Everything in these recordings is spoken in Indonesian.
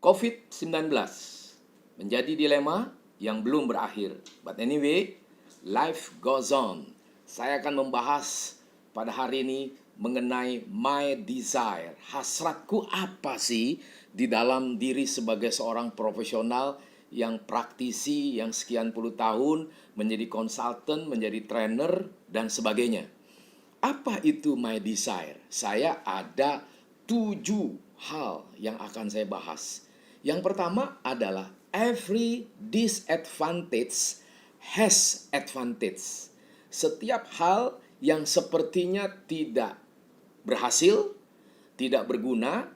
COVID-19 menjadi dilema yang belum berakhir. But anyway, life goes on. Saya akan membahas pada hari ini mengenai my desire. Hasratku apa sih di dalam diri sebagai seorang profesional yang praktisi, yang sekian puluh tahun, menjadi konsultan, menjadi trainer, dan sebagainya. Apa itu my desire? Saya ada 7 hal yang akan saya bahas. Yang pertama adalah every disadvantage has advantage. Setiap hal yang sepertinya tidak berhasil, tidak berguna,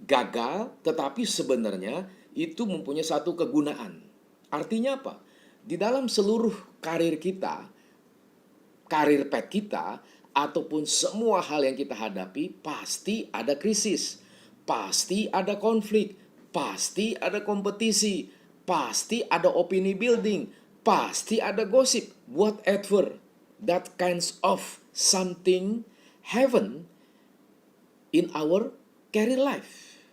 gagal, tetapi sebenarnya itu mempunyai satu kegunaan. Artinya apa? Di dalam seluruh karir kita, karir pet kita, ataupun semua hal yang kita hadapi, pasti ada krisis, pasti ada konflik, pasti ada kompetisi, pasti ada opini building, pasti ada gosip, whatever. That kinds of something happen in our career life.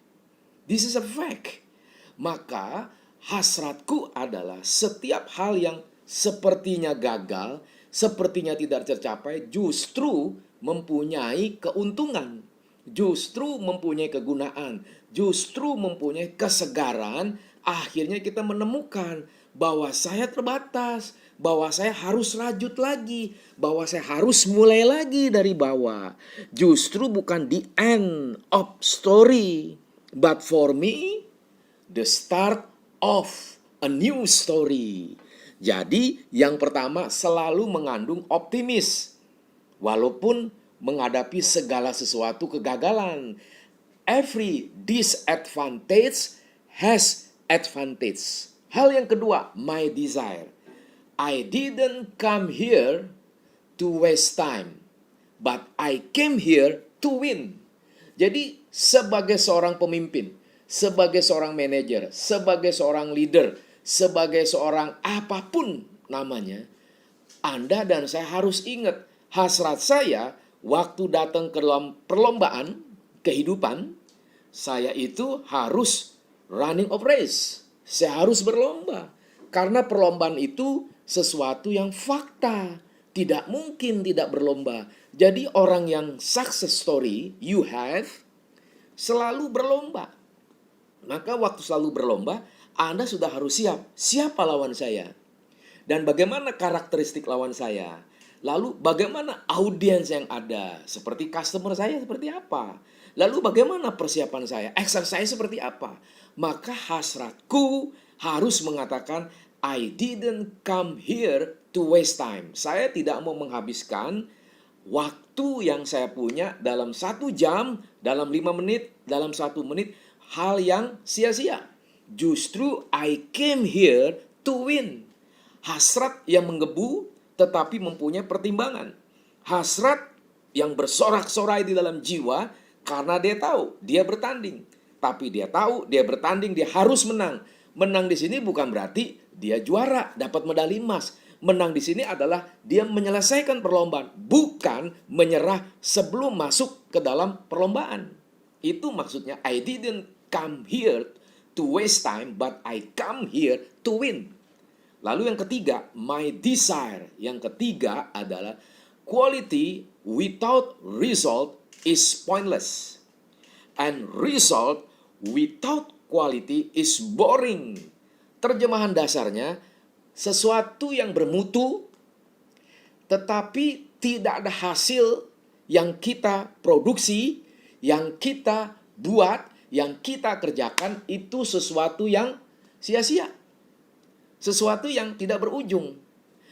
This is a fact. Maka hasratku adalah setiap hal yang sepertinya gagal, sepertinya tidak tercapai, justru mempunyai keuntungan, justru mempunyai kegunaan, justru mempunyai kesegaran. Akhirnya kita menemukan bahwa saya terbatas, bahwa saya harus lanjut lagi, bahwa saya harus mulai lagi dari bawah. Justru bukan the end of story, but for me, the start of a new story. Jadi yang pertama selalu mengandung optimis. Walaupun menghadapi segala sesuatu kegagalan. Every disadvantage has advantage. Hal yang kedua, my desire. I didn't come here to waste time, but I came here to win. Jadi sebagai seorang pemimpin, sebagai seorang manajer, sebagai seorang leader, sebagai seorang apapun namanya, Anda dan saya harus ingat, hasrat saya waktu datang ke dalam perlombaan kehidupan, saya itu harus running of race. Saya harus berlomba. Karena perlombaan itu sesuatu yang fakta. Tidak mungkin tidak berlomba. Jadi orang yang success story you have selalu berlomba. Maka waktu selalu berlomba, Anda sudah harus siap. Siapa lawan saya? Dan bagaimana karakteristik lawan saya? Lalu bagaimana audiens yang ada? Seperti customer saya seperti apa? Lalu bagaimana persiapan saya? Exercise seperti apa? Maka hasratku harus mengatakan, I didn't come here to waste time. Saya tidak mau menghabiskan waktu yang saya punya dalam 1 jam, dalam 5 menit, dalam 1 menit, hal yang sia-sia. Justru I came here to win. Hasrat yang menggebu tetapi mempunyai pertimbangan. Hasrat yang bersorak-sorai di dalam jiwa karena dia tahu dia bertanding. Tapi dia tahu dia bertanding, dia harus menang. Menang di sini bukan berarti dia juara, dapat medali emas. Menang di sini adalah dia menyelesaikan perlombaan, bukan menyerah sebelum masuk ke dalam perlombaan. Itu maksudnya I didn't come here to waste time, but I come here to win. Lalu yang ketiga, my desire. Yang ketiga adalah quality without result is pointless. And result without quality is boring. Terjemahan dasarnya, sesuatu yang bermutu tetapi tidak ada hasil yang kita produksi, yang kita buat, yang kita kerjakan, itu sesuatu yang sia-sia. Sesuatu yang tidak berujung.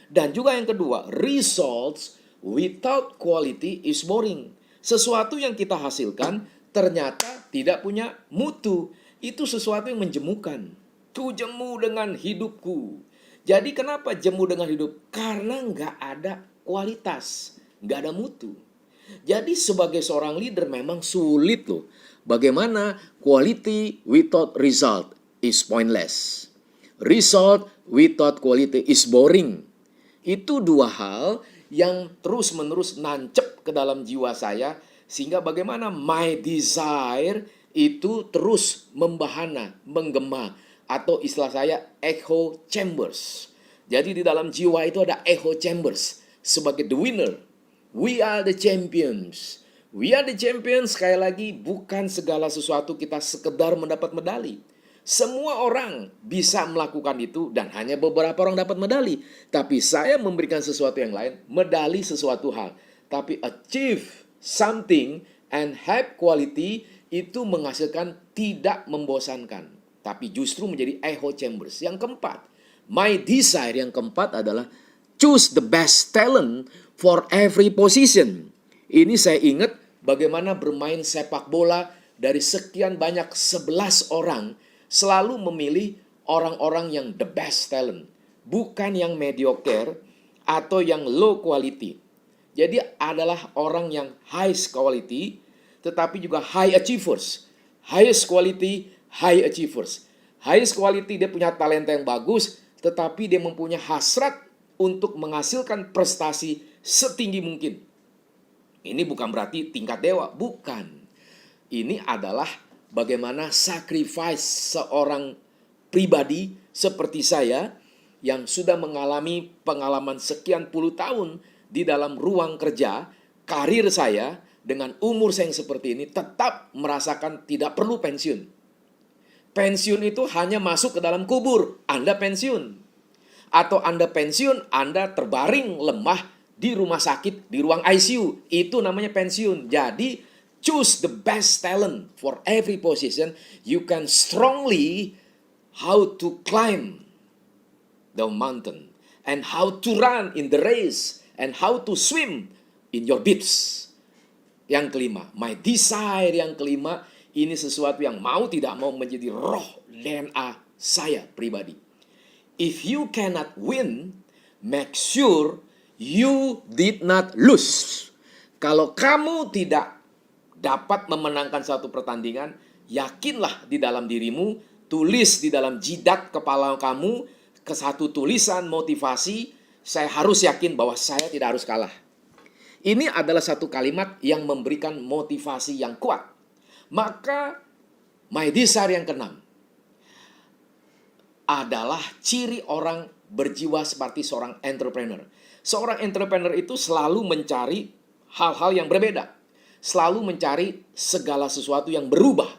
Dan juga yang kedua, results without quality is boring. Sesuatu yang kita hasilkan ternyata tidak punya mutu. Itu sesuatu yang menjemukan. Ku jemu dengan hidupku. Jadi kenapa jemu dengan hidup? Karena nggak ada kualitas, nggak ada mutu. Jadi sebagai seorang leader memang sulit loh. Bagaimana quality without result is pointless. Result without quality is boring. Itu 2 hal yang terus-menerus nancep ke dalam jiwa saya. Sehingga bagaimana my desire itu terus membahana, menggema, atau istilah saya echo chambers. Jadi di dalam jiwa itu ada echo chambers sebagai the winner. We are the champions. We are the champions, sekali lagi, bukan segala sesuatu kita sekedar mendapat medali. Semua orang bisa melakukan itu dan hanya beberapa orang dapat medali. Tapi saya memberikan sesuatu yang lain, medali sesuatu hal. Tapi achieve something and have quality itu menghasilkan tidak membosankan. Tapi justru menjadi echo chambers. Yang keempat, my desire yang keempat adalah choose the best talent for every position. Ini saya ingat bagaimana bermain sepak bola dari sekian banyak 11 orang selalu memilih orang-orang yang the best talent. Bukan yang mediocre atau yang low quality. Jadi adalah orang yang high quality tetapi juga high achievers. Highest quality, high achievers. Highest quality dia punya talenta yang bagus tetapi dia mempunyai hasrat untuk menghasilkan prestasi setinggi mungkin. Ini bukan berarti tingkat dewa, bukan. Ini adalah bagaimana sacrifice seorang pribadi seperti saya yang sudah mengalami pengalaman sekian puluh tahun di dalam ruang kerja, karir saya dengan umur saya yang seperti ini tetap merasakan tidak perlu pensiun. Pensiun itu hanya masuk ke dalam kubur, Anda pensiun. Atau Anda pensiun, Anda terbaring lemah di rumah sakit, di ruang ICU. Itu namanya pensiun. Jadi, choose the best talent for every position. You can strongly how to climb the mountain. And how to run in the race. And how to swim in your bibs. Yang kelima, my desire yang kelima. Ini sesuatu yang mau tidak mau menjadi roh DNA saya pribadi. If you cannot win, make sure you did not lose. Kalau kamu tidak dapat memenangkan satu pertandingan, yakinlah di dalam dirimu, tulis di dalam jidat kepala kamu, ke satu tulisan motivasi, saya harus yakin bahwa saya tidak harus kalah. Ini adalah satu kalimat yang memberikan motivasi yang kuat. Maka, my desire yang keenam adalah ciri orang berjiwa seperti seorang entrepreneur. Seorang entrepreneur itu selalu mencari hal-hal yang berbeda. Selalu mencari segala sesuatu yang berubah.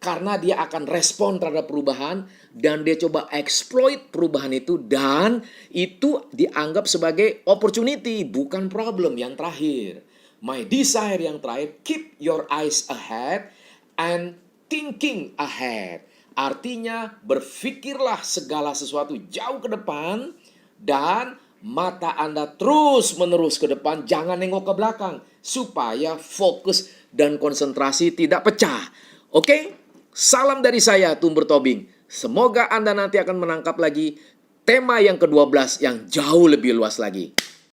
Karena dia akan respon terhadap perubahan dan dia coba exploit perubahan itu dan itu dianggap sebagai opportunity, bukan problem. Yang terakhir, my desire yang terakhir, keep your eyes ahead and thinking ahead. Artinya berpikirlah segala sesuatu jauh ke depan dan mata Anda terus-menerus ke depan, jangan nengok ke belakang supaya fokus dan konsentrasi tidak pecah. Oke? Salam dari saya, Tumber Tobing. Semoga Anda nanti akan menangkap lagi tema yang ke-12 yang jauh lebih luas lagi.